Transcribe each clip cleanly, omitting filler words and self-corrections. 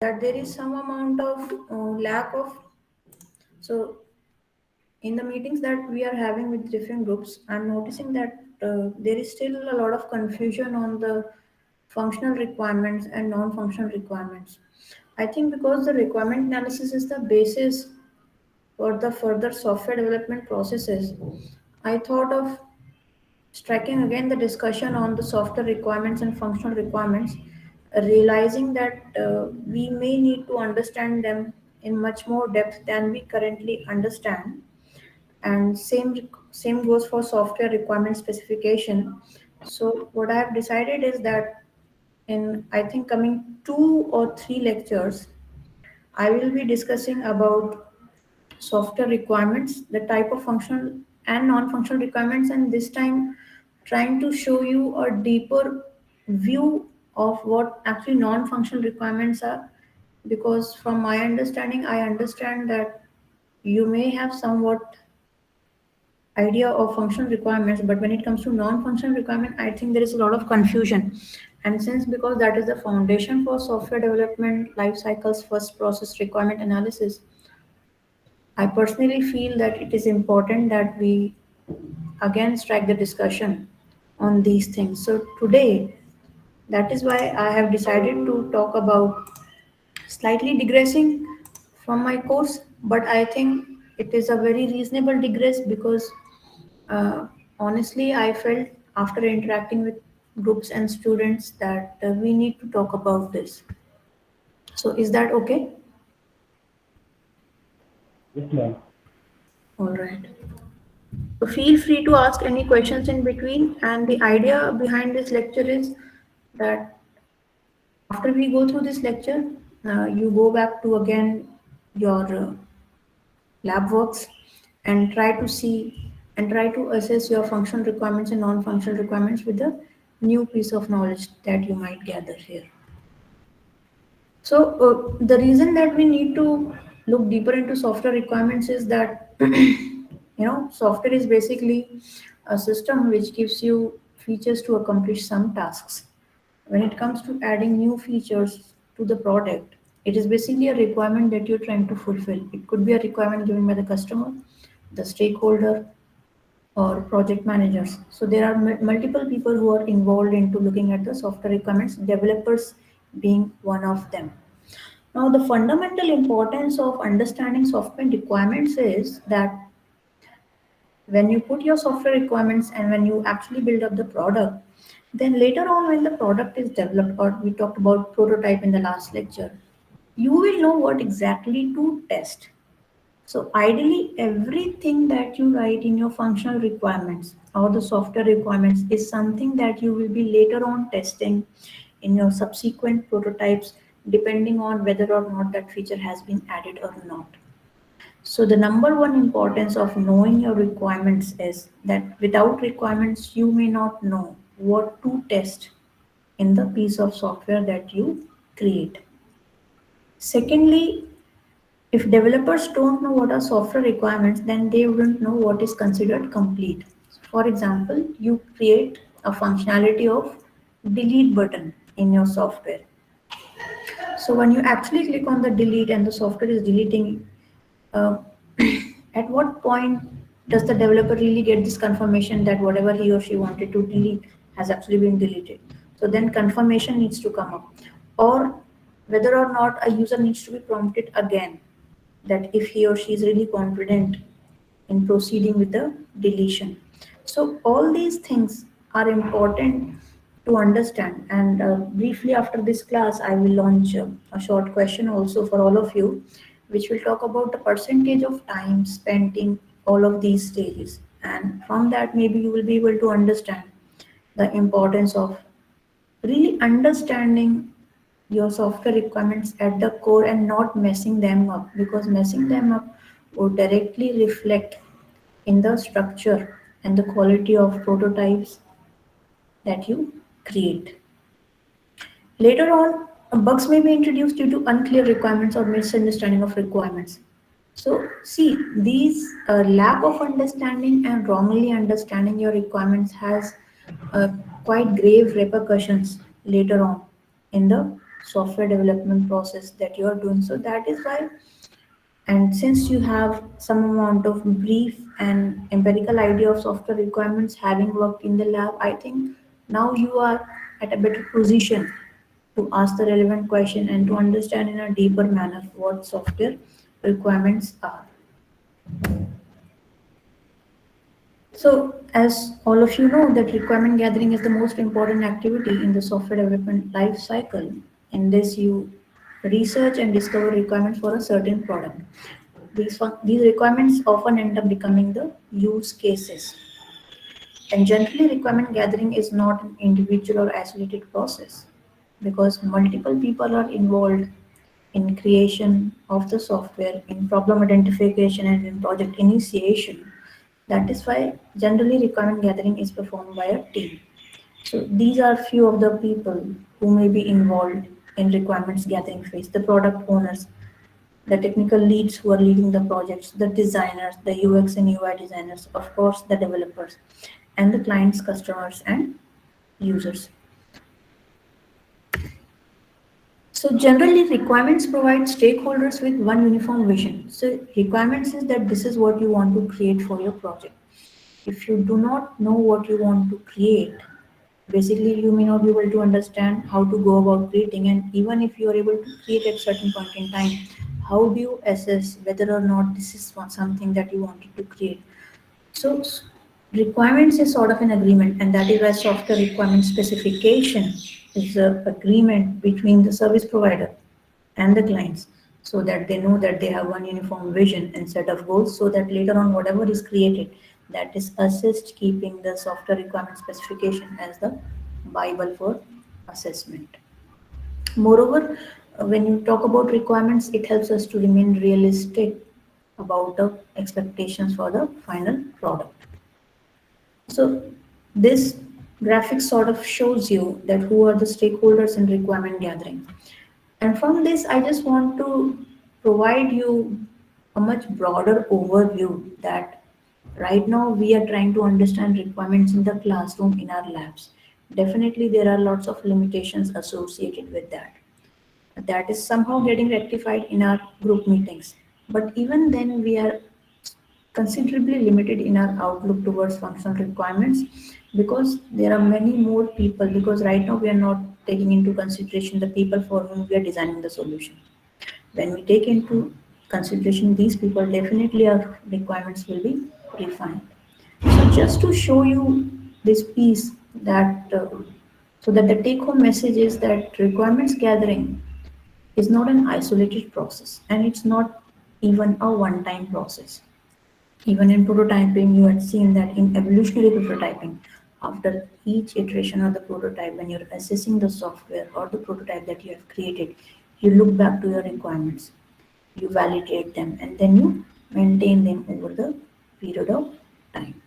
that there is some amount of lack of. So in the meetings that we are having with different groups, I'm noticing that there is still a lot of confusion on the functional requirements and non-functional requirements. I think because the requirement analysis is the basis for the further software development processes, I thought of striking again the discussion on the software requirements and functional requirements, realizing that we may need to understand them in much more depth than we currently understand. And same goes for software requirement specification. So what I have decided is that in, I think, coming 2 or 3 lectures, I will be discussing about software requirements, the type of functional and non-functional requirements, and this time trying to show you a deeper view of what actually non-functional requirements are. Because from my understanding, I understand that you may have somewhat idea of functional requirements, but when it comes to non-functional requirement, I think there is a lot of confusion. And since because that is the foundation for software development life cycles first process requirement analysis, I personally feel that it is important that we again strike the discussion on these things. So today, that is why I have decided to talk about slightly digressing from my course, but I think it is a very reasonable digress because honestly, I felt after interacting with groups and students that we need to talk about this. So, is that okay? Yes, ma'am. All right. So, feel free to ask any questions in between. And the idea behind this lecture is that after we go through this lecture, you go back to again your lab works and try to see and try to assess your functional requirements and non-functional requirements with the new piece of knowledge that you might gather here. So the reason that we need to look deeper into software requirements is that software is basically a system which gives you features to accomplish some tasks. When it comes to adding new features to the product, it is basically a requirement that you're trying to fulfill. It could be a requirement given by the customer, the stakeholder, or project managers. So there are multiple people who are involved into looking at the software requirements, developers being one of them. Now, the fundamental importance of understanding software requirements is that when you put your software requirements and when you actually build up the product, then later on when the product is developed, or we talked about prototype in the last lecture, you will know what exactly to test. So ideally, everything that you write in your functional requirements or the software requirements is something that you will be later on testing in your subsequent prototypes, depending on whether or not that feature has been added or not. So the number one importance of knowing your requirements is that without requirements, you may not know what to test in the piece of software that you create. Secondly, if developers don't know what are software requirements, then they wouldn't know what is considered complete. For example, you create a functionality of delete button in your software. So when you actually click on the delete and the software is deleting, uh, at what point does the developer really get this confirmation that whatever he or she wanted to delete has actually been deleted? So then confirmation needs to come up, or whether or not a user needs to be prompted again that if he or she is really confident in proceeding with the deletion. So all these things are important to understand. And briefly after this class, I will launch a short question also for all of you, which will talk about the percentage of time spent in all of these stages. And from that, maybe you will be able to understand the importance of really understanding your software requirements at the core and not messing them up, because messing them up would directly reflect in the structure and the quality of prototypes that you create. Later on, bugs may be introduced due to unclear requirements or misunderstanding of requirements. So, see, these lack of understanding and wrongly understanding your requirements has uh, quite grave repercussions later on in the software development process that you are doing. So that is why, and since you have some amount of brief and empirical idea of software requirements, having worked in the lab, I think now you are at a better position to ask the relevant question and to understand in a deeper manner what software requirements are. So, as all of you know, that requirement gathering is the most important activity in the software development life cycle. In this, you research and discover requirements for a certain product. These requirements often end up becoming the use cases. And generally, requirement gathering is not an individual or isolated process because multiple people are involved in creation of the software, in problem identification, and in project initiation. That is why generally requirement gathering is performed by a team. So these are few of the people who may be involved in requirements gathering phase: the product owners, the technical leads who are leading the projects, the designers, the UX and UI designers, of course, the developers, and the clients, customers, and users. So generally, requirements provide stakeholders with one uniform vision. So requirements is that this is what you want to create for your project. If you do not know what you want to create, basically you may not be able to understand how to go about creating, and even if you are able to create at certain point in time, how do you assess whether or not this is something that you wanted to create? So requirements is sort of an agreement, and that is why software requirement specification is an agreement between the service provider and the clients, so that they know that they have one uniform vision and set of goals, so that later on whatever is created, that is assessed keeping the software requirement specification as the bible for assessment. Moreover, when you talk about requirements, it helps us to remain realistic about the expectations for the final product. So this graphic sort of shows you that who are the stakeholders in requirement gathering. And from this, I just want to provide you a much broader overview that right now we are trying to understand requirements in the classroom in our labs. Definitely, there are lots of limitations associated with that. That is somehow getting rectified in our group meetings. But even then, we are considerably limited in our outlook towards functional requirements because there are many more people, because right now we are not taking into consideration the people for whom we are designing the solution. When we take into consideration these people, definitely our requirements will be refined. So just to show you this piece, that so that the take home message is that requirements gathering is not an isolated process, and it's not even a one time process. Even in prototyping, you had seen that in evolutionary prototyping, after each iteration of the prototype, when you're assessing the software or the prototype that you have created, you look back to your requirements, you validate them, and then you maintain them over the period of time.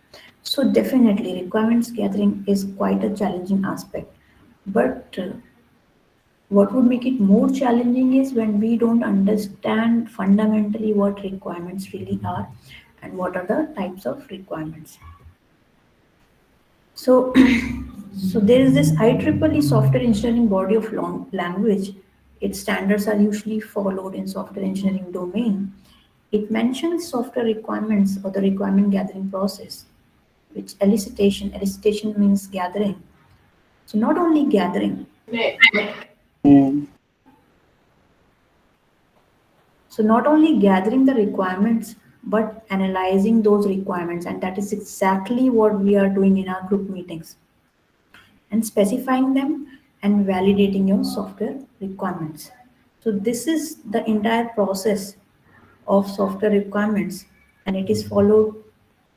So definitely, requirements gathering is quite a challenging aspect. But what would make it more challenging is when we don't understand fundamentally what requirements really are and what are the types of requirements. So, so there is this IEEE software engineering body of language. Its standards are usually followed in software engineering domain. It mentions software requirements or the requirement gathering process, which elicitation means gathering. So not only gathering, Hmm. so not only gathering the requirements, but analyzing those requirements. And that is exactly what we are doing in our group meetings, and specifying them and validating your software requirements. So this is the entire process of software requirements, and it is followed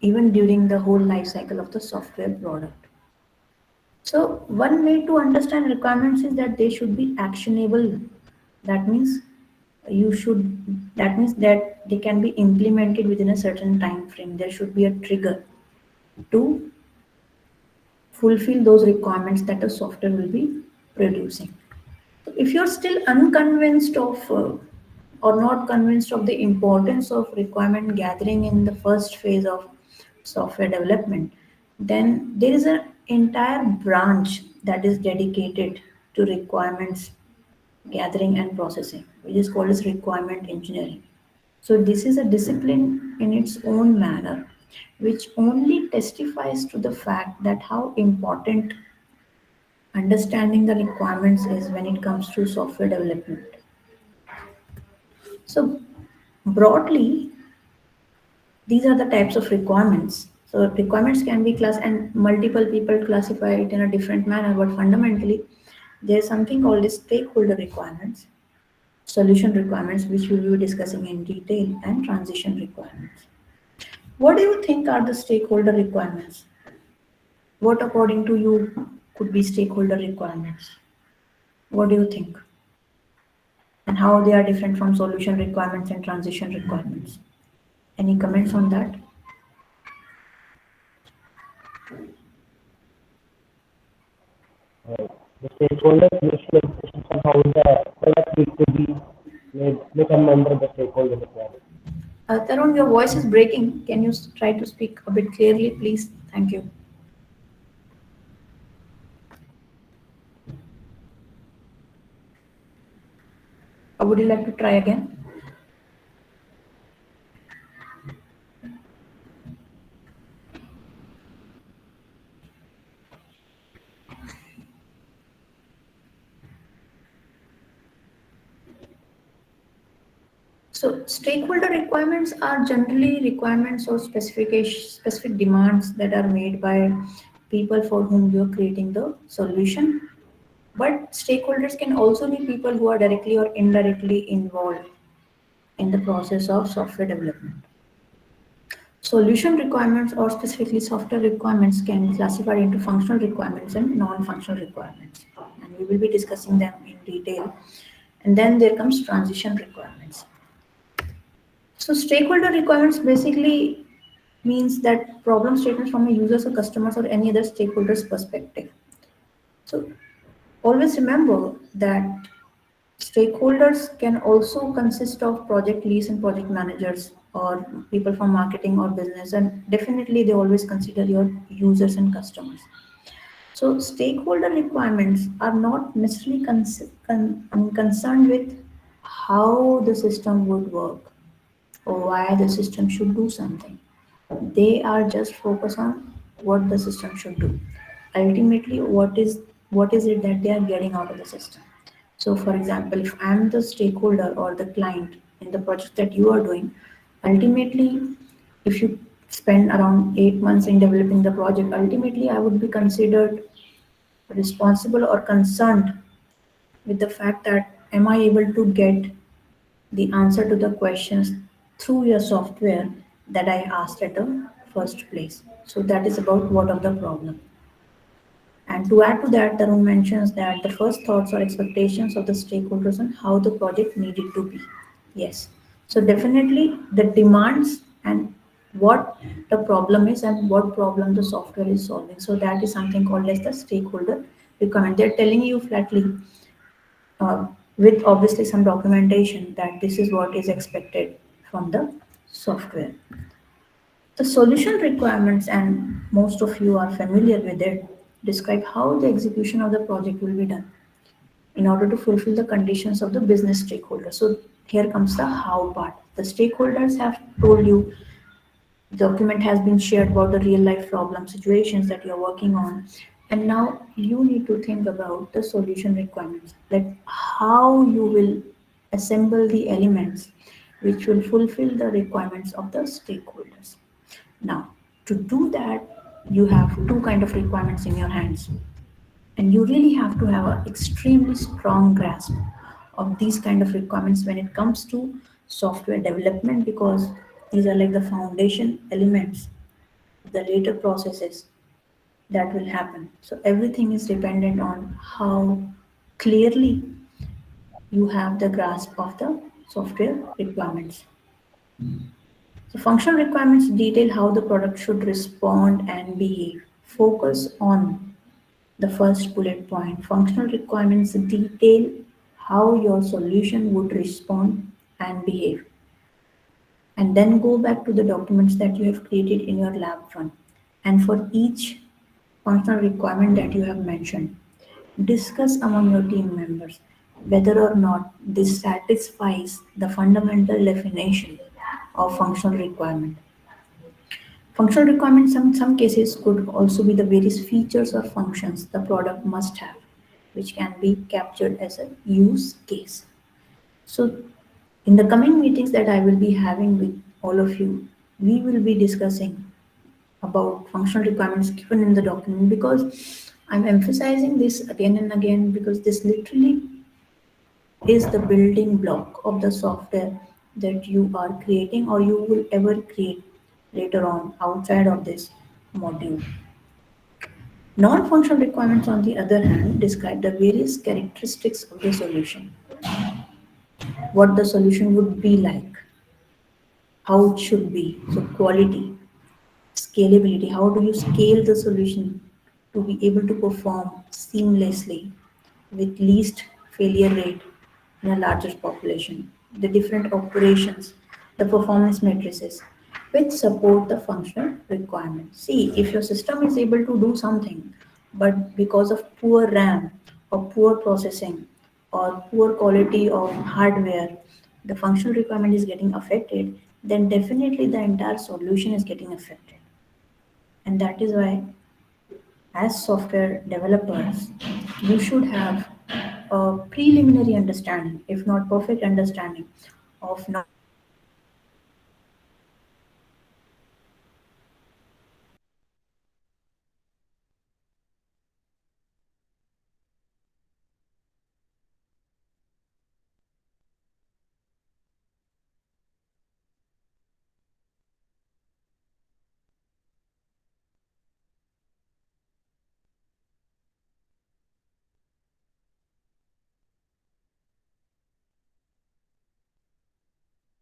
even during the whole life cycle of the software product. So one way to understand requirements is that they should be actionable. That means you should that means that they can be implemented within a certain time frame. There should be a trigger to fulfill those requirements that a software will be producing. So if you're still unconvinced of or not convinced of the importance of requirement gathering in the first phase of software development, then there is an entire branch that is dedicated to requirements gathering and processing, which is called as requirement engineering. So this is a discipline in its own manner, which only testifies to the fact that how important understanding the requirements is when it comes to software development. So broadly, these are the types of requirements. So requirements can be class and multiple people classify it in a different manner, but fundamentally there's something called as stakeholder requirements, solution requirements, which we will be discussing in detail, and transition requirements. What do you think are the stakeholder requirements? What according to you could be stakeholder requirements? What do you think? And how they are different from solution requirements and transition requirements? Any comments on that? The stakeholders usually exist on how the product needs to be made become under the stakeholder requirement. Tarun, your voice is breaking. Can you try to speak a bit clearly, please? Thank you. Or would you like to try again? So stakeholder requirements are generally requirements or specific demands that are made by people for whom you are creating the solution. But stakeholders can also be people who are directly or indirectly involved in the process of software development. Solution requirements or specifically software requirements can be classified into functional requirements and non-functional requirements. And we will be discussing them in detail. And then there comes transition requirements. So stakeholder requirements basically means that problem statements from a user's or customers or any other stakeholder's perspective. So always remember that stakeholders can also consist of project leads and project managers or people from marketing or business, and definitely they always consider your users and customers. So stakeholder requirements are not necessarily concerned with how the system would work or why the system should do something. They are just focused on what the system should do. Ultimately, what is it that they are getting out of the system? So, for example, if I'm the stakeholder or the client in the project that you are doing, ultimately, if you spend around 8 months in developing the project, ultimately I would be considered responsible or concerned with the fact that am I able to get the answer to the questions through your software that I asked at the first place. So that is about what of the problem. And to add to that, Tarun mentions that the first thoughts or expectations of the stakeholders on how the project needed to be. Yes. So definitely the demands and what the problem is and what problem the software is solving. So that is something called as the stakeholder requirement. They're telling you flatly uh, with obviously some documentation that this is what is expected from the software. The solution requirements, and most of you are familiar with it, describe how the execution of the project will be done in order to fulfill the conditions of the business stakeholders. So here comes the how part. The stakeholders have told you document has been shared about the real life problem situations that you're working on, and now you need to think about the solution requirements, like how you will assemble the elements which will fulfill the requirements of the stakeholders. Now, to do that, you have two kind of requirements in your hands, and you really have to have an extremely strong grasp of these kind of requirements when it comes to software development, because these are like the foundation elements, the later processes that will happen. So everything is dependent on how clearly you have the grasp of the software requirements. So functional requirements detail how the product should respond and behave. Focus on the first bullet point. Functional requirements detail how your solution would respond and behave. And then go back to the documents that you have created in your lab run. And for each functional requirement that you have mentioned, discuss among your team members. whether or not this satisfies the fundamental definition of functional requirement. Functional requirements in some cases could also be the various features or functions the product must have, which can be captured as a use case. So, in the coming meetings that I will be having with all of you, we will be discussing about functional requirements given in the document because I'm emphasizing this again and again because this literally is the building block of the software that you are creating or you will ever create later on outside of this module. Non-functional requirements, on the other hand, describe the various characteristics of the solution, what the solution would be like, how it should be, so quality, scalability, how do you scale the solution to be able to perform seamlessly with least failure rate in a larger population, the different operations, the performance matrices which support the functional requirements. See, if your system is able to do something, but because of poor RAM or poor processing or poor quality of hardware, the functional requirement is getting affected, then definitely the entire solution is getting affected. And that is why, as software developers, you should have a preliminary understanding, if not perfect understanding, of not only the functional requirements but also the non-functional requirements.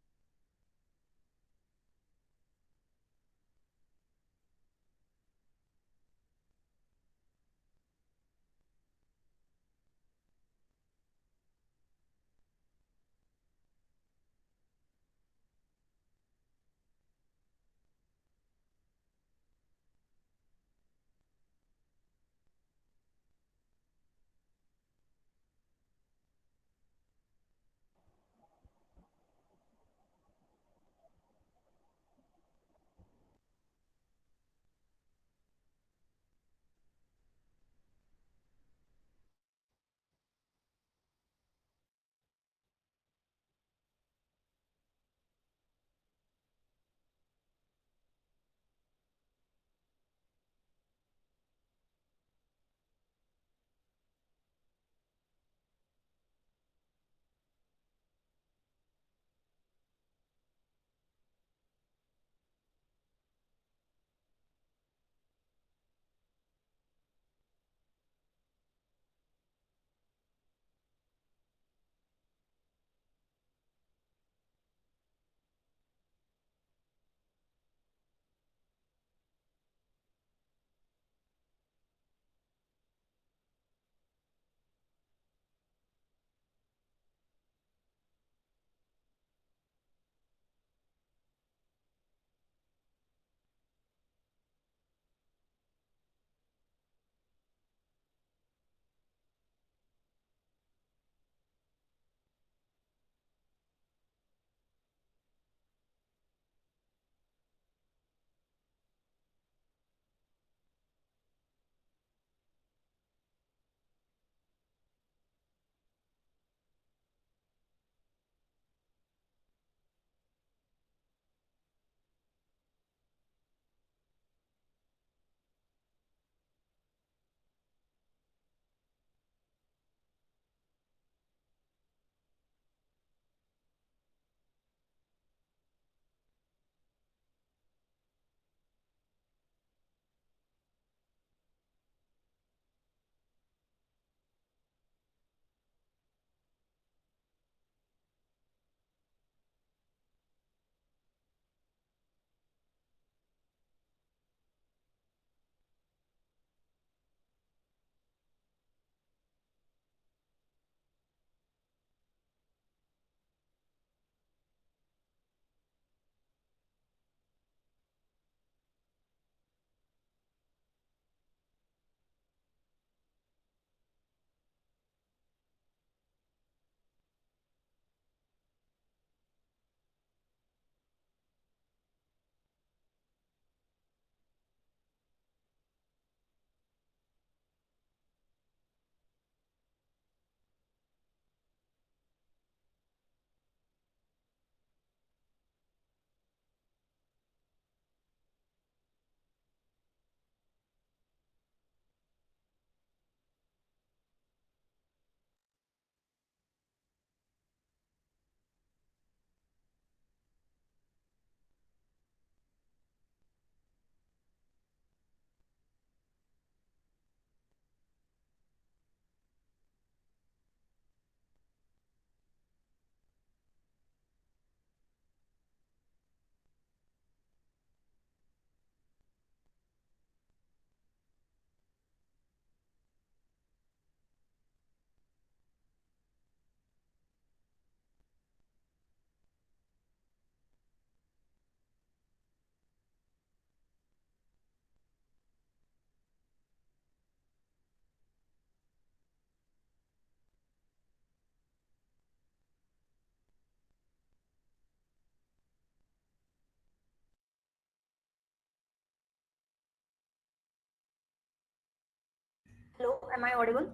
Am I audible?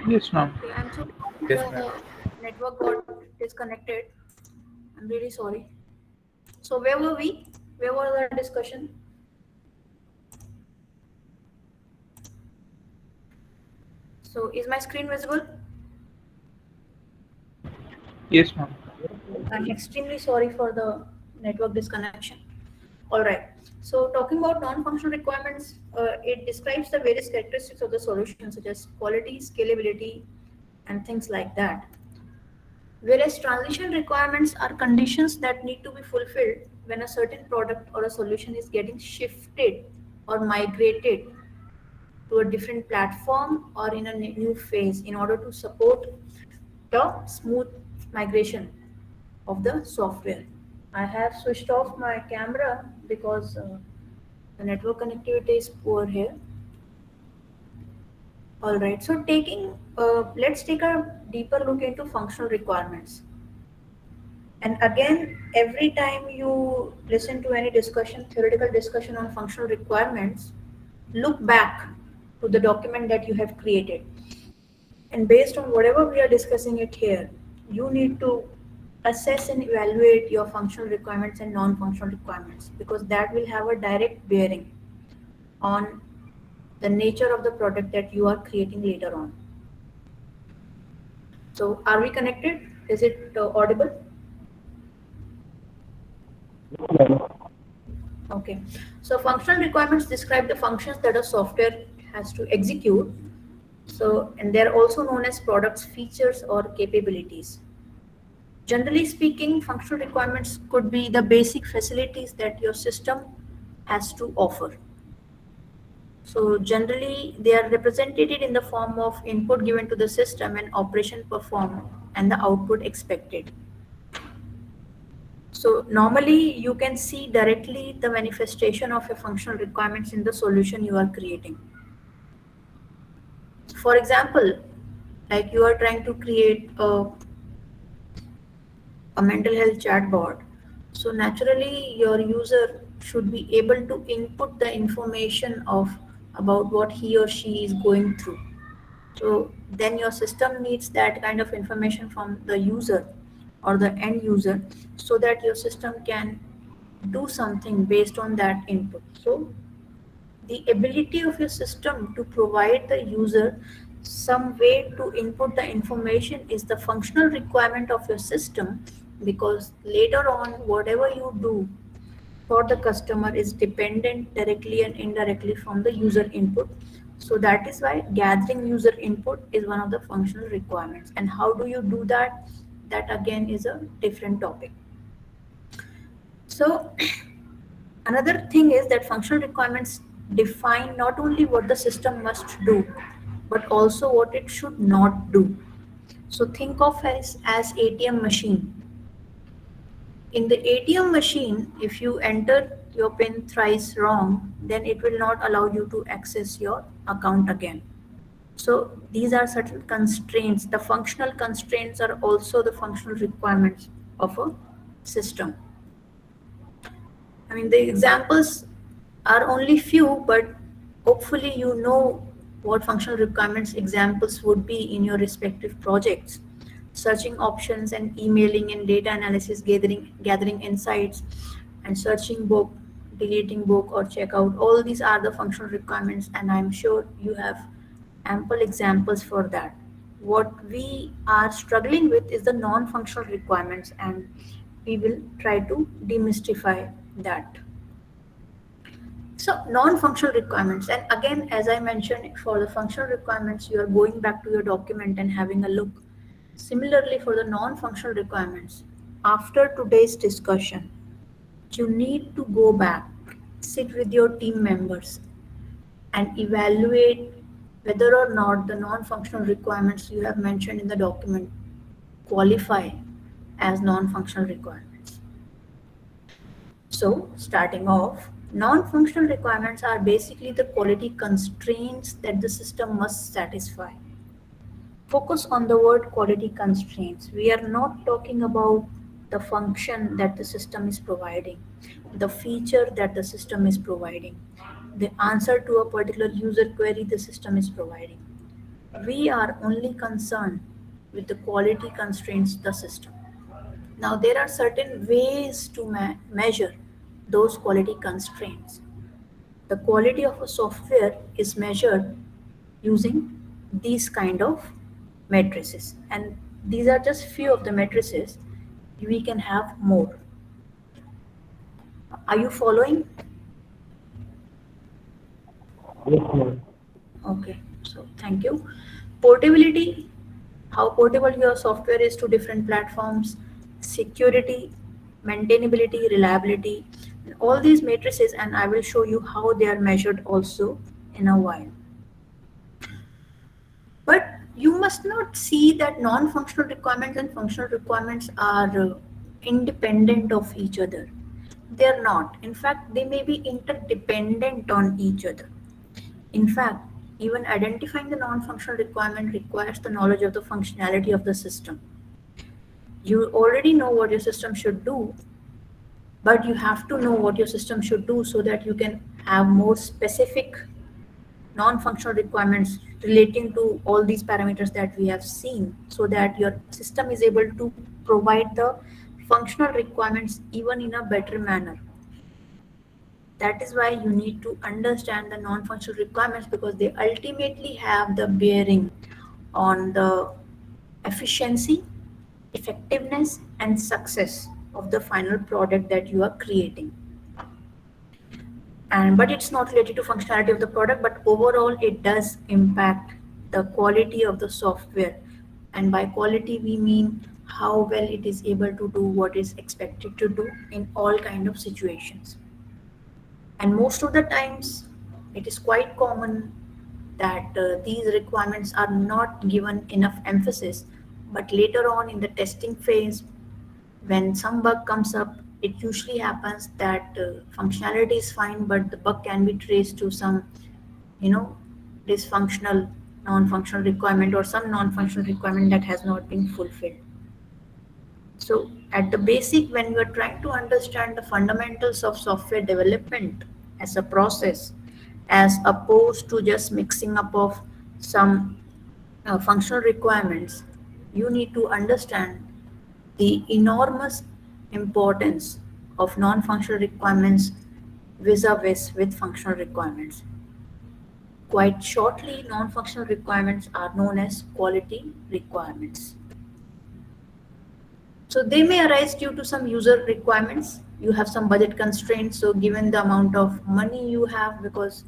Yes, ma'am. Okay, I'm so Yes, sorry ma'am. the network got disconnected. I'm really sorry. So where were we? Where was the discussion? So is my screen visible? Yes, ma'am. I'm extremely sorry for the network disconnection. All right. So talking about non-functional requirements, it describes the various characteristics of the solution, such as quality, scalability, and things like that. Whereas transition requirements are conditions that need to be fulfilled when a certain product or a solution is getting shifted or migrated to a different platform or in a new phase in order to support the smooth migration of the software. I have switched off my camera because the network connectivity is poor here. All right, so let's take a deeper look into functional requirements. And again, every time you listen to any discussion, theoretical discussion on functional requirements, look back to the document that you have created. And based on whatever we are discussing it here, you need to assess and evaluate your functional requirements and non-functional requirements because that will have a direct bearing on the nature of the product that you are creating later on. So are we connected? Is it audible? Okay. So functional requirements describe the functions that a software has to execute. So, and they're also known as products, features, or capabilities. Generally speaking, functional requirements could be the basic facilities that your system has to offer. So generally, they are represented in the form of input given to the system and operation performed and the output expected. So normally you can see directly the manifestation of your functional requirements in the solution you are creating. For example, like you are trying to create a mental health chatbot. So naturally your user should be able to input the information of about what he or she is going through. So then your system needs that kind of information from the user or the end user so that your system can do something based on that input. So the ability of your system to provide the user some way to input the information is the functional requirement of your system because later on whatever you do for the customer is dependent directly and indirectly from the user input. So that is why gathering user input is one of the functional requirements. And how do you do that? That again is a different topic. So another thing is that functional requirements define not only what the system must do, but also what it should not do. So think of as ATM machine. In the ATM machine, if you enter your PIN thrice wrong, then it will not allow you to access your account again. So these are certain constraints. The functional constraints are also the functional requirements of a system. I mean, the examples are only few, but hopefully you know what functional requirements examples would be in your respective projects. Searching options and emailing and data analysis, gathering insights, and searching book, deleting book or checkout. All these are the functional requirements, and I'm sure you have ample examples for that. What we are struggling with is the non-functional requirements, and we will try to demystify that. So non-functional requirements, and again, as I mentioned, for the functional requirements, you are going back to your document and having a look. Similarly, for the non-functional requirements, after today's discussion, you need to go back, sit with your team members, and evaluate whether or not the non-functional requirements you have mentioned in the document qualify as non-functional requirements. So, starting off, non-functional requirements are basically the quality constraints that the system must satisfy. Focus on the word quality constraints. We are not talking about the function that the system is providing, the feature that the system is providing. the answer to a particular user query the system is providing. We are only concerned with the quality constraints the system. Now, there are certain ways to measure those quality constraints. The quality of a software is measured using these kind of matrices, and these are just few of the matrices. We can have more. Are you following? Yes, ma'am. Okay, so thank you. Portability, how portable your software is to different platforms, security, maintainability, reliability, all these matrices, and I will show you how they are measured also in a while. But you must not see that non-functional requirements and functional requirements are independent of each other. They're not. In fact, they may be interdependent on each other. In fact, even identifying the non-functional requirement requires the knowledge of the functionality of the system. You already know what your system should do, but you have to know what your system should do so that you can have more specific non-functional requirements relating to all these parameters that we have seen, so that your system is able to provide the functional requirements even in a better manner. That is why you need to understand the non-functional requirements, because they ultimately have the bearing on the efficiency, effectiveness, and success of the final product that you are creating. And but it's not related to functionality of the product, but overall it does impact the quality of the software. And by quality we mean how well it is able to do what is expected to do in all kind of situations. And most of the times it is quite common that these requirements are not given enough emphasis, but later on in the testing phase, when some bug comes up, it usually happens that functionality is fine, but the bug can be traced to some, you know, dysfunctional non-functional requirement or some non-functional requirement that has not been fulfilled. So at the basic, when you are trying to understand the fundamentals of software development as a process, as opposed to just mixing up of some functional requirements, you need to understand the enormous importance of non-functional requirements vis-a-vis with functional requirements. Quite shortly, non-functional requirements are known as quality requirements. So they may arise due to some user requirements. You have some budget constraints. So given the amount of money you have, because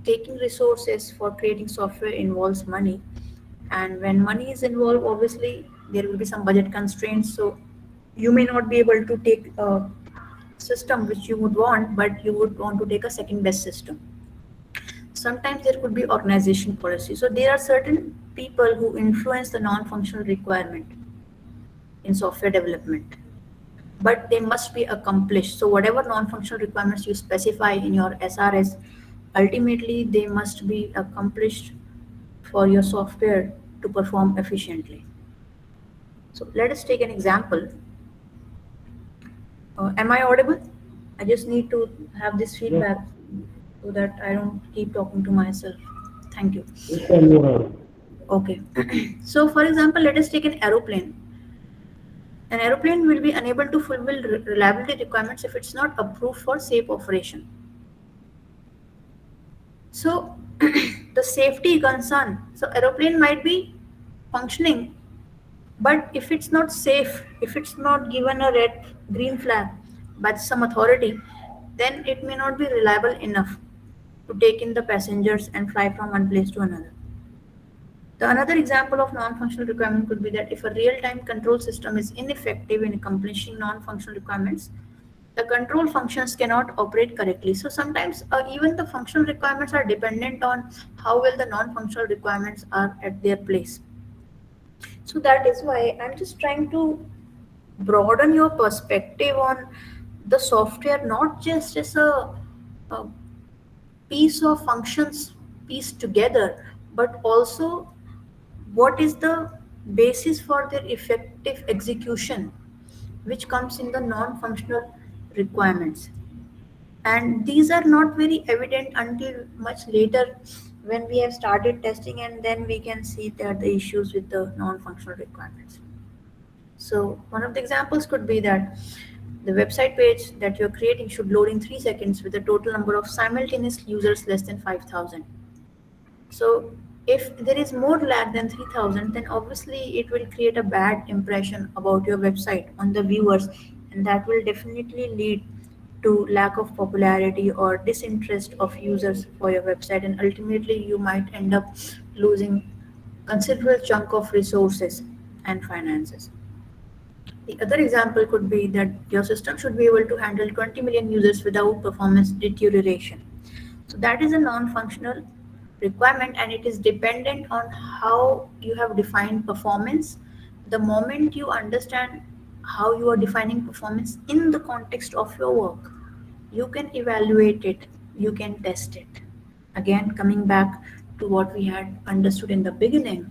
taking resources for creating software involves money. And when money is involved, obviously there will be some budget constraints. So you may not be able to take a system which you would want, but you would want to take a second best system. Sometimes there could be organization policy. So there are certain people who influence the non-functional requirement in software development, but they must be accomplished. So whatever non-functional requirements you specify in your SRS, ultimately they must be accomplished for your software to perform efficiently. So let us take an example. Am I audible? I just need to have this Yes, feedback so that I don't keep talking to myself. Thank you. yes, ma'am, you're on. Okay. So for example, let us take an aeroplane. An aeroplane will be unable to fulfill reliability requirements if it's not approved for safe operation. So the safety concern. So aeroplane might be functioning, but if it's not safe, if it's not given a red green flag by some authority, then it may not be reliable enough to take in the passengers and fly from one place to another. The another example of non-functional requirement could be that if a real-time control system is ineffective in accomplishing non-functional requirements, the control functions cannot operate correctly. So sometimes even the functional requirements are dependent on how well the non-functional requirements are at their place. So that is why I'm just trying to broaden your perspective on the software, not just as a piece of functions pieced together, but also what is the basis for their effective execution, which comes in the non-functional requirements. And these are not very evident until much later when we have started testing, and then we can see that the issues with the non-functional requirements. So one of the examples could be that the website page that you're creating should load in 3 seconds with a total number of simultaneous users less than 5,000. So if there is more lag than 3,000, then obviously it will create a bad impression about your website on the viewers, and that will definitely lead to lack of popularity or disinterest of users for your website, and ultimately you might end up losing considerable chunk of resources and finances. The other example could be that your system should be able to handle 20 million users without performance deterioration. So that is a non-functional requirement, and it is dependent on how you have defined performance. The moment you understand how you are defining performance in the context of your work, you can evaluate it, you can test it. Again, coming back to what we had understood in the beginning,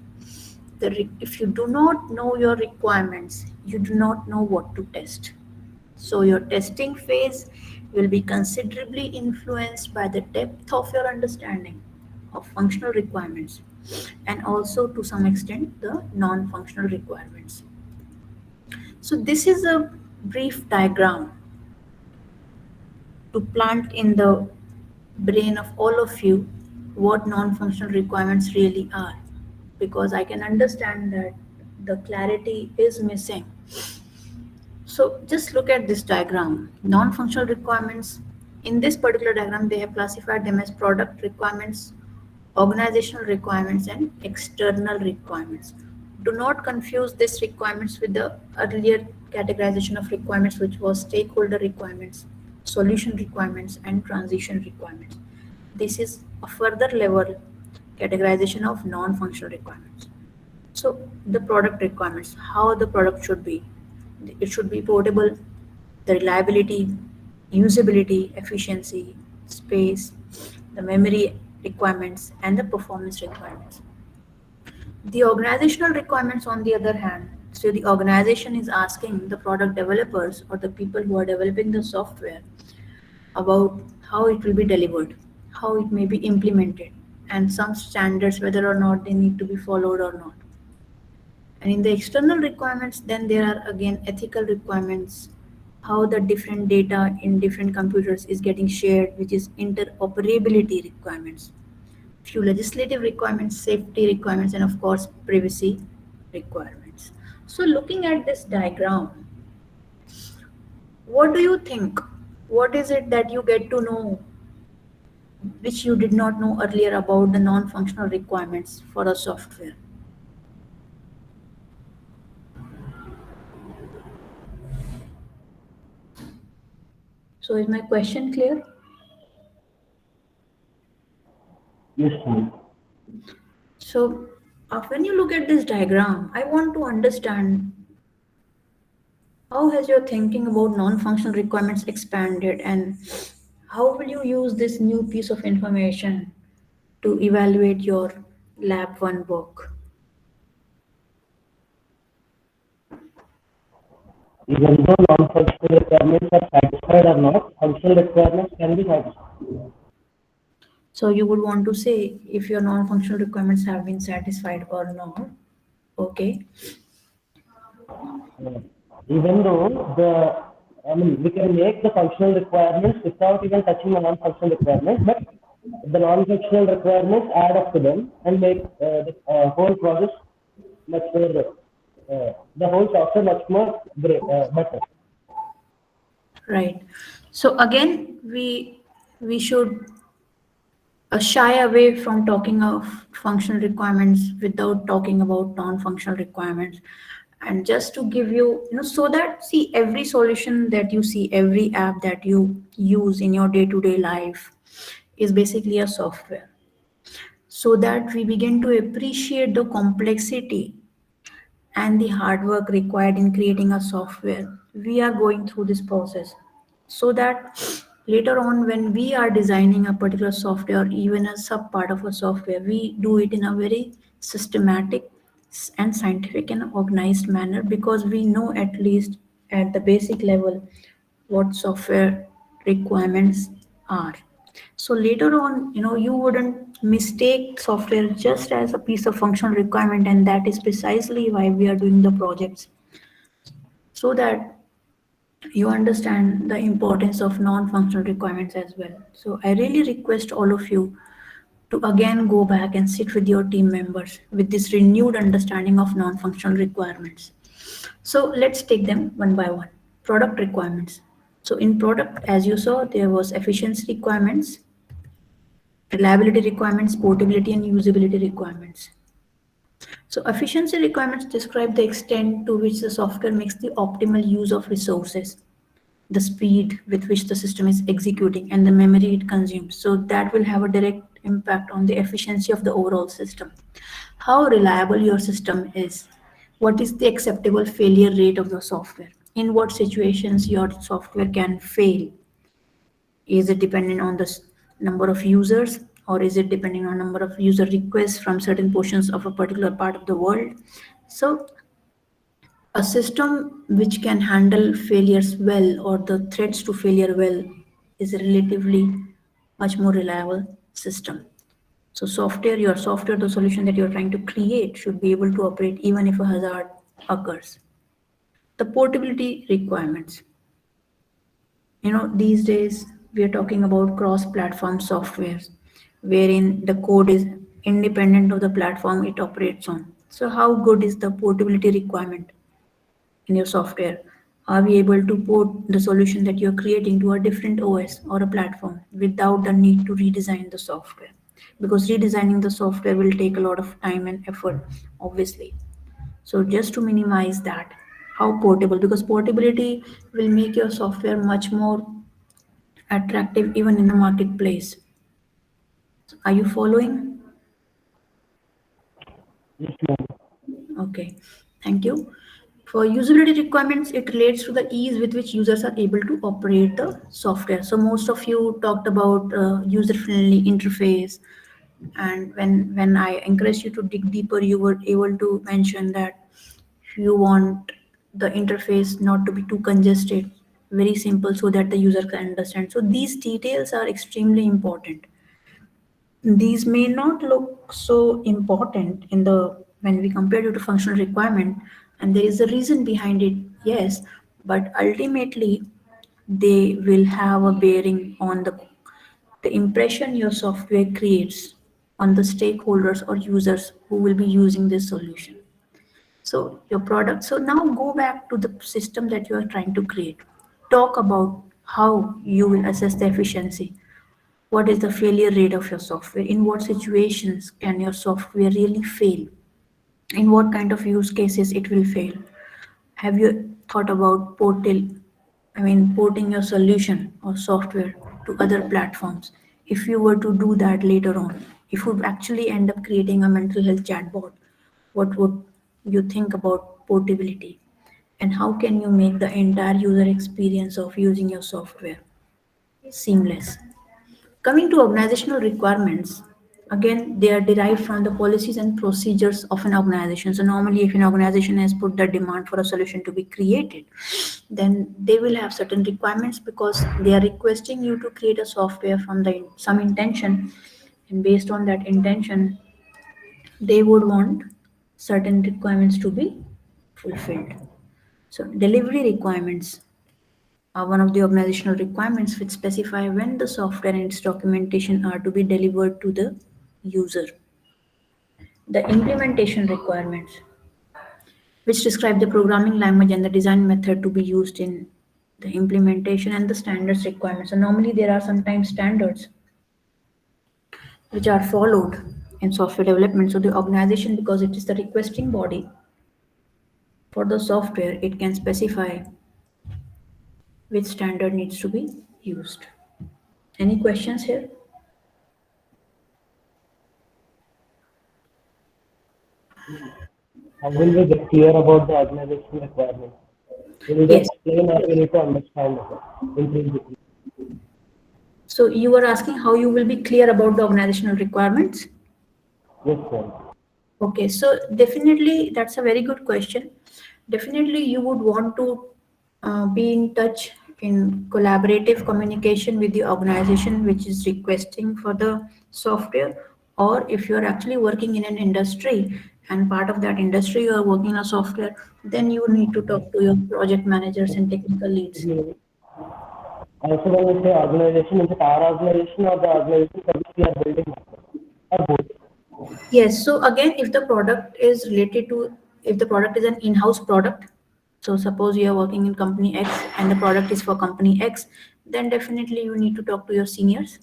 if you do not know your requirements, you do not know what to test. So your testing phase will be considerably influenced by the depth of your understanding of functional requirements, and also to some extent the non-functional requirements. So this is a brief diagram to plant in the brain of all of you what non-functional requirements really are, because I can understand that the clarity is missing. So just look at this diagram. Non-functional requirements. In this particular diagram, they have classified them as product requirements, organizational requirements, and external requirements. Do not confuse these requirements with the earlier categorization of requirements, which was stakeholder requirements, solution requirements, and transition requirements. This is a further level categorization of non-functional requirements. So the product requirements, how the product should be. It should be portable, the reliability, usability, efficiency, space, the memory requirements, and the performance requirements. The organizational requirements, on the other hand, so the organization is asking the product developers or the people who are developing the software about how it will be delivered, how it may be implemented, and some standards whether or not they need to be followed or not. And in the external requirements, then there are again ethical requirements, how the different data in different computers is getting shared, which is interoperability requirements, few legislative requirements, safety requirements, and of course, privacy requirements. So looking at this diagram, what do you think? What is it that you get to know which you did not know earlier about the non-functional requirements for a software? So is my question clear? Yes, ma'am. So when you look at this diagram, I want to understand how has your thinking about non-functional requirements expanded, and how will you use this new piece of information to evaluate your lab 1 work? Even though non-functional requirements are satisfied or not, functional requirements can be satisfied. So you would want to say if your non-functional requirements have been satisfied or not. Okay. Uh, Even though we can make the functional requirements without even touching the non-functional requirements, but the non-functional requirements add up to them and make the whole process much more, the whole software much more better. Right. So again, we should shy away from talking of functional requirements without talking about non-functional requirements. And just to give you, so that, see, every solution that you see, every app that you use in your day-to-day life is basically a software. So that we begin to appreciate the complexity and the hard work required in creating a software, we are going through this process, so that later on when we are designing a particular software or even a sub part of a software, we do it in a very systematic and scientific and organized manner, because we know at least at the basic level what software requirements are. So later on, you wouldn't mistake software just as a piece of functional requirement, and that is precisely why we are doing the projects, so that you understand the importance of non-functional requirements as well. So I really request all of you to again go back and sit with your team members with this renewed understanding of non-functional requirements. So let's take them one by one. Product requirements. So in product, as you saw, there was efficiency requirements, reliability requirements, portability and usability requirements. So efficiency requirements describe the extent to which the software makes the optimal use of resources, the speed with which the system is executing, and the memory it consumes. So that will have a direct impact on the efficiency of the overall system. How reliable your system is. What is the acceptable failure rate of the software? In what situations your software can fail? Is it dependent on the number of users, or is it depending on number of user requests from certain portions of a particular part of the world? So a system which can handle failures well, or the threats to failure well, is a relatively much more reliable system. So your software, the solution that you're trying to create should be able to operate even if a hazard occurs. The portability requirements. These days we are talking about cross-platform softwares, wherein the code is independent of the platform it operates on. So how good is the portability requirement in your software? Are we able to port the solution that you're creating to a different OS or a platform without the need to redesign the software? Because redesigning the software will take a lot of time and effort, obviously. So just to minimize that, how portable? Because portability will make your software much more attractive even in the marketplace. Are you following? Yes, ma'am. Okay, thank you. For usability requirements, it relates to the ease with which users are able to operate the software. So most of you talked about user-friendly interface, and when I encouraged you to dig deeper, you were able to mention that you want the interface not to be too congested, very simple, so that the user can understand. So these details are extremely important. These may not look so important in the when we compare it to functional requirement, and there is a reason behind it, yes, but ultimately they will have a bearing on the impression your software creates on the stakeholders or users who will be using this solution. So your product. So now go back to the system that you are trying to create. Talk about how you will assess the efficiency. What is the failure rate of your software? In what situations can your software really fail? In what kind of use cases it will fail? Have you thought about porting your solution or software to other platforms? If you were to do that later on, if you actually end up creating a mental health chatbot, what would you think about portability? And how can you make the entire user experience of using your software seamless? Coming to organizational requirements, again, they are derived from the policies and procedures of an organization. So, normally, if an organization has put the demand for a solution to be created, then they will have certain requirements because they are requesting you to create a software from some intention, and based on that intention, they would want certain requirements to be fulfilled. So, delivery requirements are one of the organizational requirements which specify when the software and its documentation are to be delivered to the user. The implementation requirements, which describe the programming language and the design method to be used in the implementation, and the standards requirements. So normally there are sometimes standards which are followed in software development. So the organization, because it is the requesting body for the software, it can specify which standard needs to be used. Any questions here? How will we get clear about the organization requirements? We need to Yes. explain or we need to understand it intrinsically. So you are asking how you will be clear about the organizational requirements? Yes, ma'am. Okay, so definitely that's a very good question. Definitely you would want to be in touch in collaborative communication with the organization which is requesting for the software, or if you are actually working in an industry and part of that industry you are working on a software, then you need to talk to your project managers and technical leads. Mhm. Also, when we say organization, is it our organization or the organization for which we are building, or both? Yes, so again, if the product is related to, if the product is an in-house product, so suppose you are working in company X and the product is for company X, then definitely you need to talk to your seniors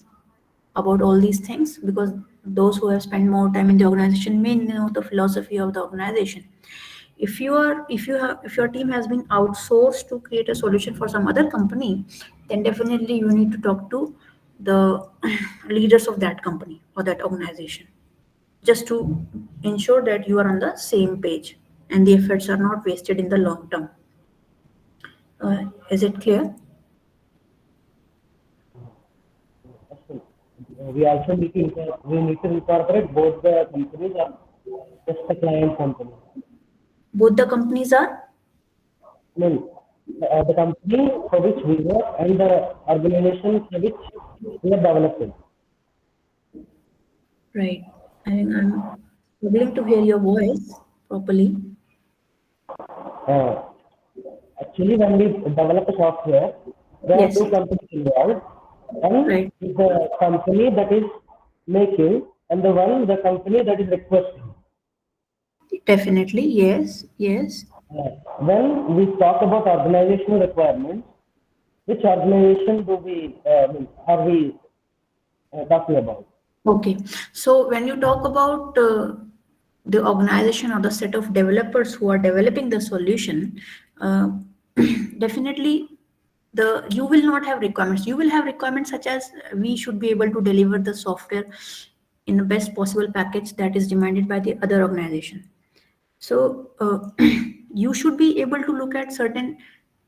about all these things, because those who have spent more time in the organization may know the philosophy of the organization. If your team has been outsourced to create a solution for some other company, then definitely you need to talk to the leaders of that company or that organization, just to ensure that you are on the same page and the efforts are not wasted in the long term. Is it clear? We also need to incorporate both the companies or just the client company. Both the companies are I mean, the company for which we work and the organization for which we are developing. right. I think I'm struggling to hear your voice properly. Uh, Actually, when we develop a software, there are Yes, two companies involved. One right. is the company that is making, and the company that is requesting. Definitely. Yes, yes. When we talk about organizational requirements, which organization are we talking about? Okay. So when you talk about the organization or the set of developers who are developing the solution, uh, definitely the you will not have requirements. You will have requirements such as we should be able to deliver the software in the best possible package that is demanded by the other organization. So you should be able to look at certain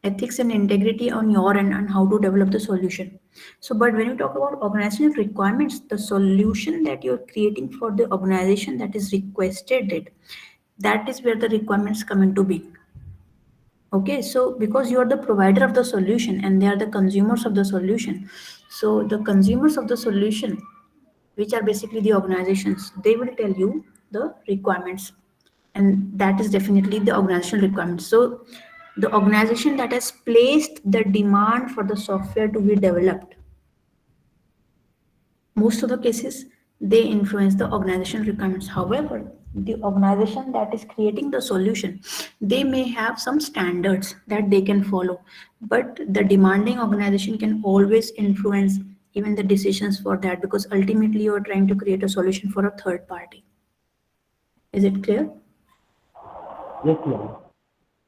ethics and integrity on your end and how to develop the solution. So, but when you talk about organizational requirements, the solution that you're creating for the organization that is requested it, that is where the requirements come into being. Okay, so because you are the provider of the solution and they are the consumers of the solution, so the consumers of the solution, which are basically the organizations, they will tell you the requirements, and that is definitely the organizational requirements. So the organization that has placed the demand for the software to be developed, most of the cases they influence the organization requirements. However, the organization that is creating the solution, they may have some standards that they can follow, but the demanding organization can always influence even the decisions for that, because ultimately you are trying to create a solution for a third party. Is it clear? Yes, ma'am.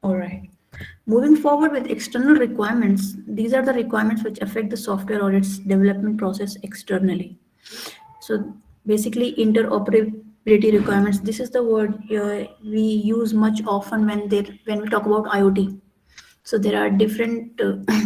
All right. Moving forward with external requirements, these are the requirements which affect the software or its development process externally. So basically, interoperability requirements. This is the word we use much often when we talk about IoT. So there are different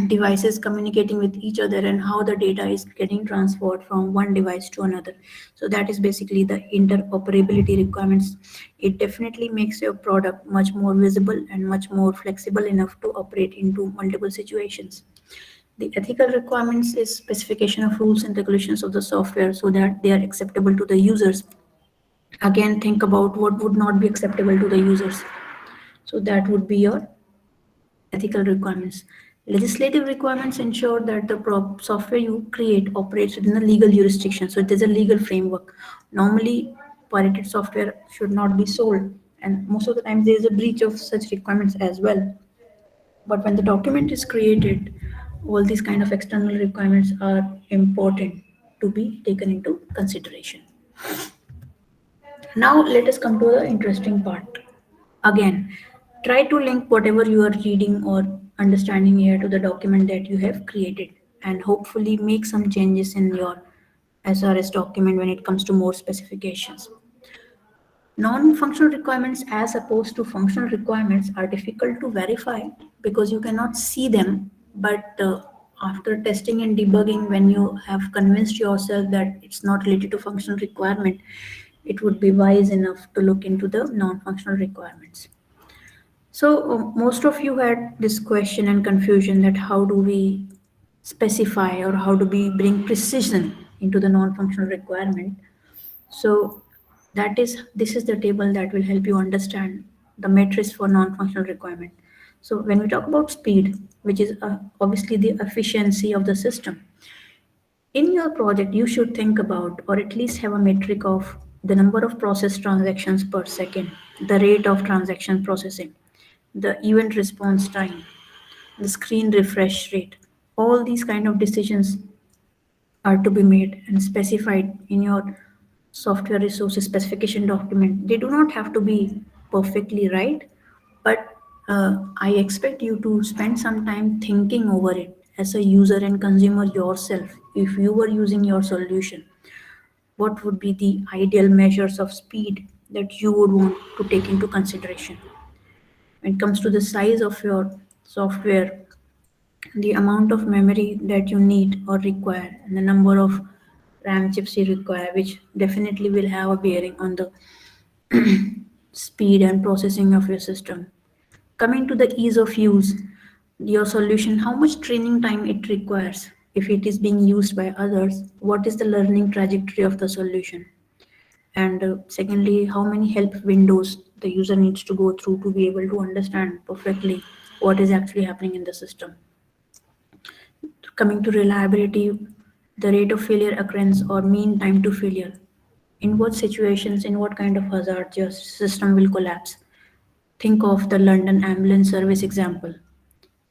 devices communicating with each other and how the data is getting transferred from one device to another. So that is basically the interoperability requirements. It definitely makes your product much more visible and much more flexible enough to operate into multiple situations. The ethical requirements is specification of rules and regulations of the software so that they are acceptable to the users. Again, think about what would not be acceptable to the users. So that would be your ethical requirements. Legislative requirements ensure that the software you create operates within a legal jurisdiction. So there's a legal framework. Normally, pirated software should not be sold, and most of the times there is a breach of such requirements as well. But when the document is created, all these kind of external requirements are important to be taken into consideration. Now let us come to the interesting part. Again, try to link whatever you are reading or understanding here to the document that you have created, and hopefully make some changes in your SRS document when it comes to more specifications. Non-functional requirements as opposed to functional requirements are difficult to verify because you cannot see them, but after testing and debugging, when you have convinced yourself that it's not related to functional requirement, it would be wise enough to look into the non-functional requirements. So most of you had this question and confusion that how do we specify or how to be bring precision into the non-functional requirement. So that is this is the table that will help you understand the metrics for non-functional requirement. So when we talk about speed, which is obviously the efficiency of the system, in your project you should think about or at least have a metric of the number of process transactions per second, the rate of transaction processing, the event response time, the screen refresh rate. All these kind of decisions are to be made and specified in your software resources specification document. They do not have to be perfectly right, but I expect you to spend some time thinking over it as a user and consumer yourself. If you were using your solution, what would be the ideal measures of speed that you would want to take into consideration? When it comes to the size of your software, the amount of memory that you need or require, and the number of RAM chips you require, which definitely will have a bearing on the speed and processing of your system. Coming to the ease of use, your solution, how much training time it requires. If it is being used by others, what is the learning trajectory of the solution? And secondly, how many help windows the user needs to go through to be able to understand perfectly what is actually happening in the system. Coming to reliability, the rate of failure occurrence or mean time to failure. In what situations, in what kind of hazard your system will collapse. Think of the London ambulance service example.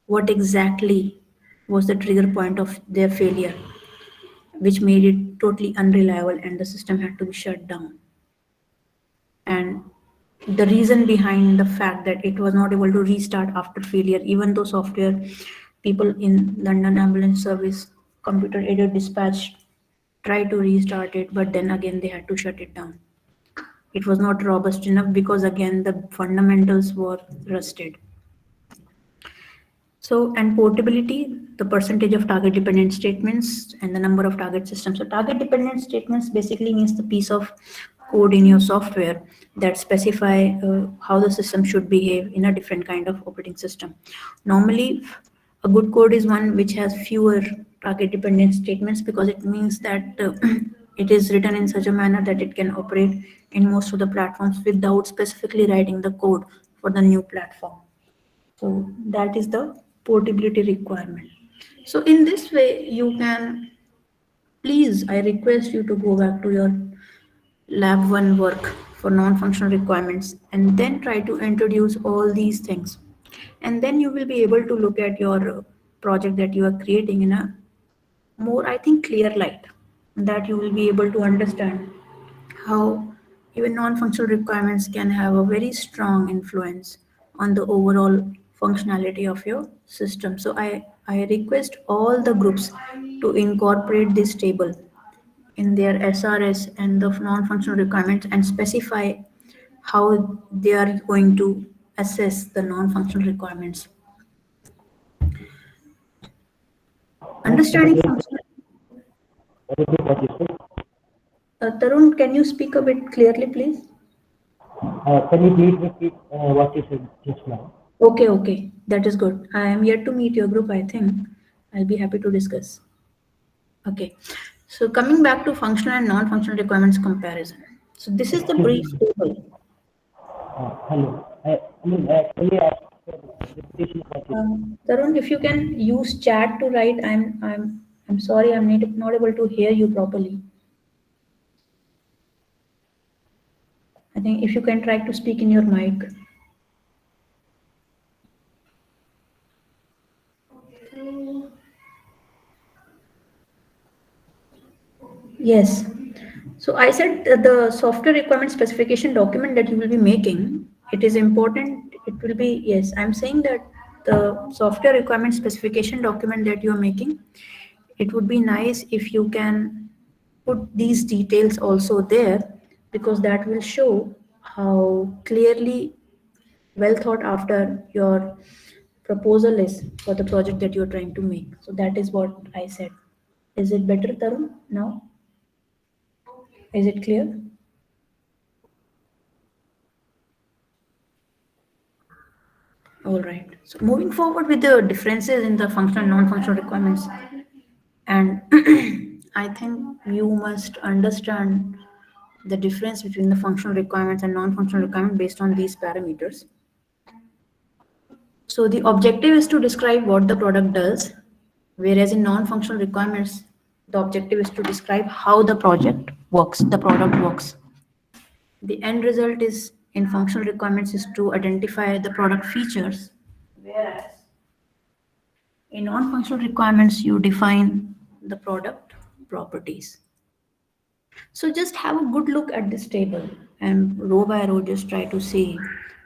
What exactly was the trigger point of their failure, which made it totally unreliable and the system had to be shut down? And the reason behind the fact that it was not able to restart after failure, even though software people in London ambulance service computer aided dispatch tried to restart it, but then again they had to shut it down. It was not robust enough because again the fundamentals were rusted. So, and portability, the percentage of target dependent statements and the number of target systems. So, target dependent statements basically means the piece of code in your software that specify how the system should behave in a different kind of operating system. Normally, a good code is one which has fewer target dependent statements because it means that it is written in such a manner that it can operate in most of the platforms without specifically writing the code for the new platform. So that is the portability requirement. So in this way, you can please, I request you to go back to your lab one work for non-functional requirements and then try to introduce all these things. And then you will be able to look at your project that you are creating in a more, I think, clear light, that you will be able to understand how even non-functional requirements can have a very strong influence on the overall functionality of your system. So I request all the groups to incorporate this table in their SRS and the non-functional requirements and specify how they are going to assess the non-functional requirements. I Understanding totally functional. agree with what you said. Tarun, can you speak a bit clearly, please? Can you please repeat what you said just now? Okay, okay, that is good. I am yet to meet your group, I think. I'll be happy to discuss. Okay, so coming back to functional and non-functional requirements comparison. So this is the Excuse brief me. table. Hello. I actually asked for repetition of what you said. Tarun, if you can use chat to write, I'm sorry, I'm not able to hear you properly. I think if you can try to speak in your mic. Yes. So I said the software requirement specification document that you will be making, it is important. It will be, yes, I'm saying that the software requirement specification document that you are making, it would be nice if you can put these details also there because that will show how clearly well thought after your proposal is for the project that you're trying to make. So that is what I said. Is it better, Tarun, now? Is it clear? All right. So moving forward with the differences in the functional and non-functional requirements. And I think you must understand the difference between the functional requirements and non-functional requirements based on these parameters. So the objective is to describe what the product does, whereas in non-functional requirements, the objective is to describe how the product works. The end result is in functional requirements is to identify the product features, whereas in non-functional requirements, you define the product properties. So just have a good look at this table and row by row just try to see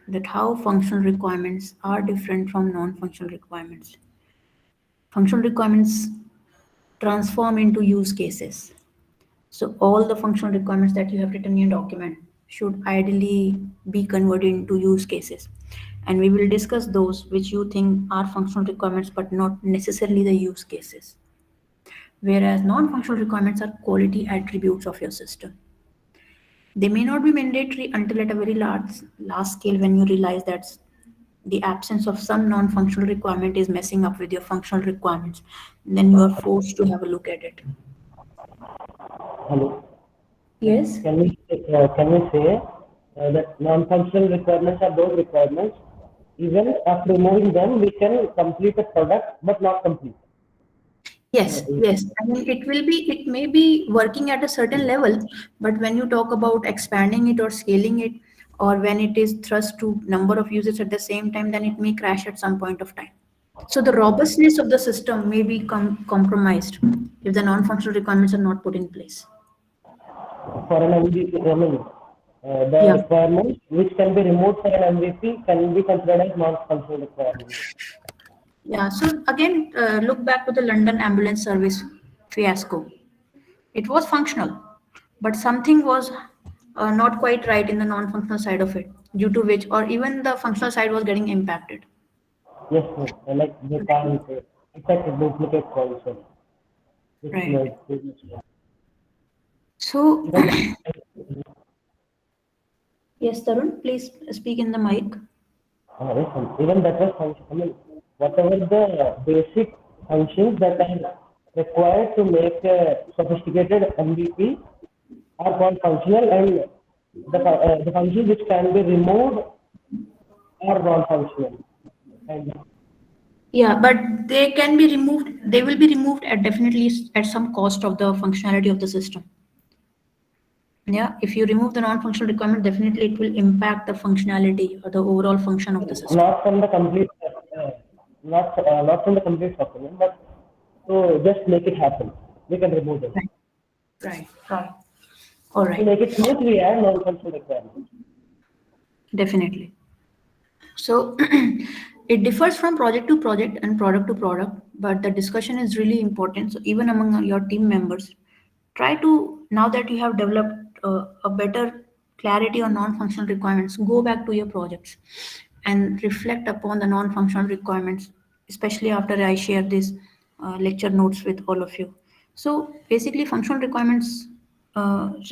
that how functional requirements are different from non-functional requirements. Functional requirements transform into use cases. So all the functional requirements that you have written in your document should ideally be converted into use cases. And we will discuss those which you think are functional requirements but not necessarily the use cases. Whereas non-functional requirements are quality attributes of your system. They may not be mandatory until at a very large scale when you realize that the absence of some non-functional requirement is messing up with your functional requirements. Then you are forced to have a look at it. Hello. Yes? Can we say that non-functional requirements are those requirements, even after removing them, we can complete a product, but not complete. Yes, yes. I mean, it may be working at a certain level, but when you talk about expanding it or scaling it, or when it is thrust to number of users at the same time, then it may crash at some point of time. So the robustness of the system may be compromised if the non-functional requirements are not put in place. For an MVP, the Yeah. requirements which can be removed for an MVP can be considered as non-functional requirements. Yeah. So again, look back to the London ambulance service fiasco. It was functional, but something was not quite right in the non-functional side of it, due to which, or even the functional side was getting impacted. Yes, sir. Like they can't detect duplicate calls, sir. Which Right. was- So, Even yes, Tarun, please speak in the mic. yes, even that was whatever the basic functions that are required to make a sophisticated MVP are called functional, and the functions which can be removed are non-functional. And Yeah, but they can be removed. They will be removed at definitely at some cost of the functionality of the system. Yeah, if you remove the non-functional requirement, definitely it will impact the functionality or the overall function of the system. not from the complete, not from the complete software, but to just make it happen, we can remove them. Right. Right. Right. All To right. make it smooth, we add non-functional requirements. Definitely. So it differs from project to project and product to product, but the discussion is really important. So even among your team members, try to, now that you have developed a better clarity on non-functional requirements, go back to your projects and reflect upon the non-functional requirements, especially after I share these lecture notes with all of you. So basically, functional requirements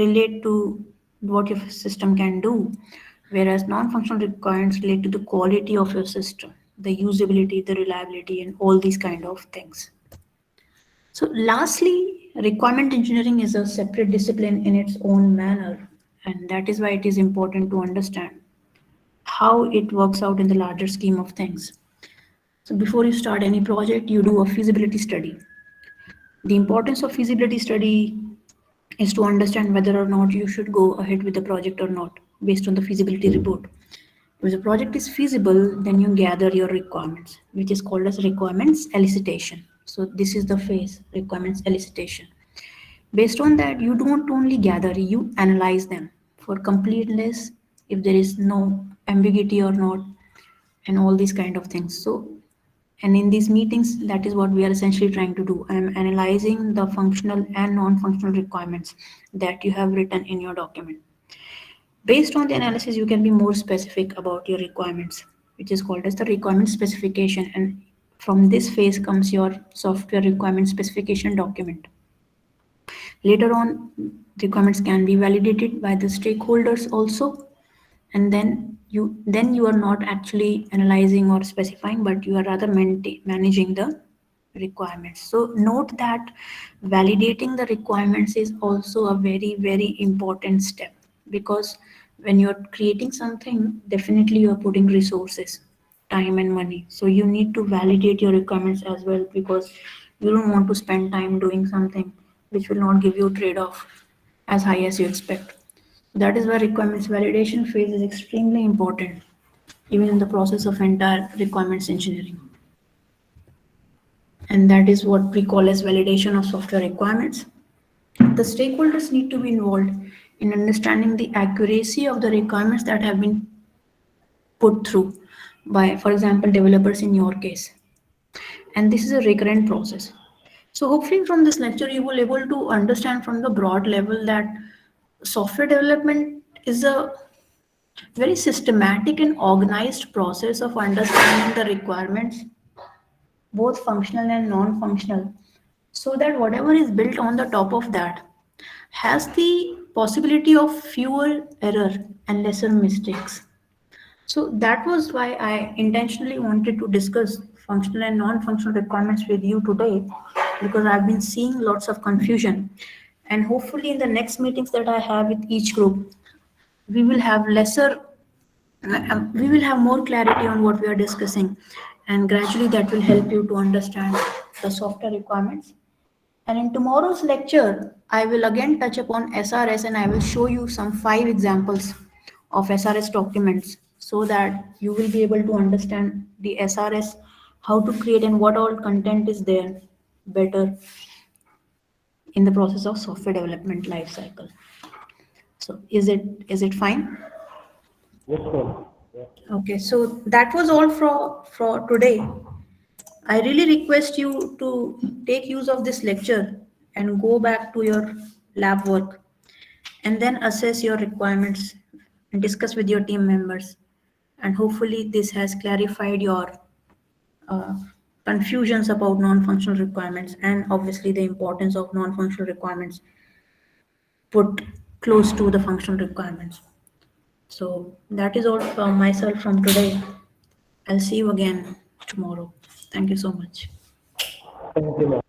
relate to what your system can do, whereas non-functional requirements relate to the quality of your system, the usability, the reliability, and all these kind of things. So lastly, requirement engineering is a separate discipline in its own manner, and that is why it is important to understand how it works out in the larger scheme of things. So before you start any project, you do a feasibility study. The importance of feasibility study is to understand whether or not you should go ahead with the project or not based on the feasibility report. If the project is feasible, then you gather your requirements, which is called as requirements elicitation. So this is the phase, requirements elicitation. Based on that, you don't only gather, you analyze them for completeness, if there is no ambiguity or not, and all these kind of things. So, and in these meetings, that is what we are essentially trying to do. I am analyzing the functional and non-functional requirements that you have written in your document. Based on the analysis, you can be more specific about your requirements, which is called as the requirement specification. And from this phase comes your software requirement specification document. Later on, requirements can be validated by the stakeholders also, and then you are not actually analyzing or specifying, but you are rather managing the requirements. So note that validating the requirements is also a very, very important step, because when you're creating something, definitely you're putting resources, time and money. So you need to validate your requirements as well, because you don't want to spend time doing something which will not give you trade-off as high as you expect. That is why requirements validation phase is extremely important, even in the process of entire requirements engineering. And that is what we call as validation of software requirements. The stakeholders need to be involved in understanding the accuracy of the requirements that have been put through by, for example, developers in your case. And this is a recurrent process. So hopefully from this lecture you will able to understand from the broad level that software development is a very systematic and organized process of understanding the requirements, both functional and non-functional, so that whatever is built on the top of that has the possibility of fewer error and lesser mistakes. So that was why I intentionally wanted to discuss functional and non-functional requirements with you today, because I've been seeing lots of confusion. And hopefully in the next meetings that I have with each group, we will have we will have more clarity on what we are discussing, and gradually that will help you to understand the software requirements. And in tomorrow's lecture, I will again touch upon SRS, and I will show you some 5 examples of SRS documents, so that you will be able to understand the SRS, how to create and what all content is there better in the process of software development lifecycle. So is it fine? Yes, ma'am. Yeah. Okay, so that was all for today. I really request you to take use of this lecture and go back to your lab work, and then assess your requirements and discuss with your team members. And hopefully, this has clarified your uh, confusions about non-functional requirements, and obviously the importance of non-functional requirements put close to the functional requirements. So that is all from myself from today. I'll see you again tomorrow. Thank you so much. Thank you, ma'am.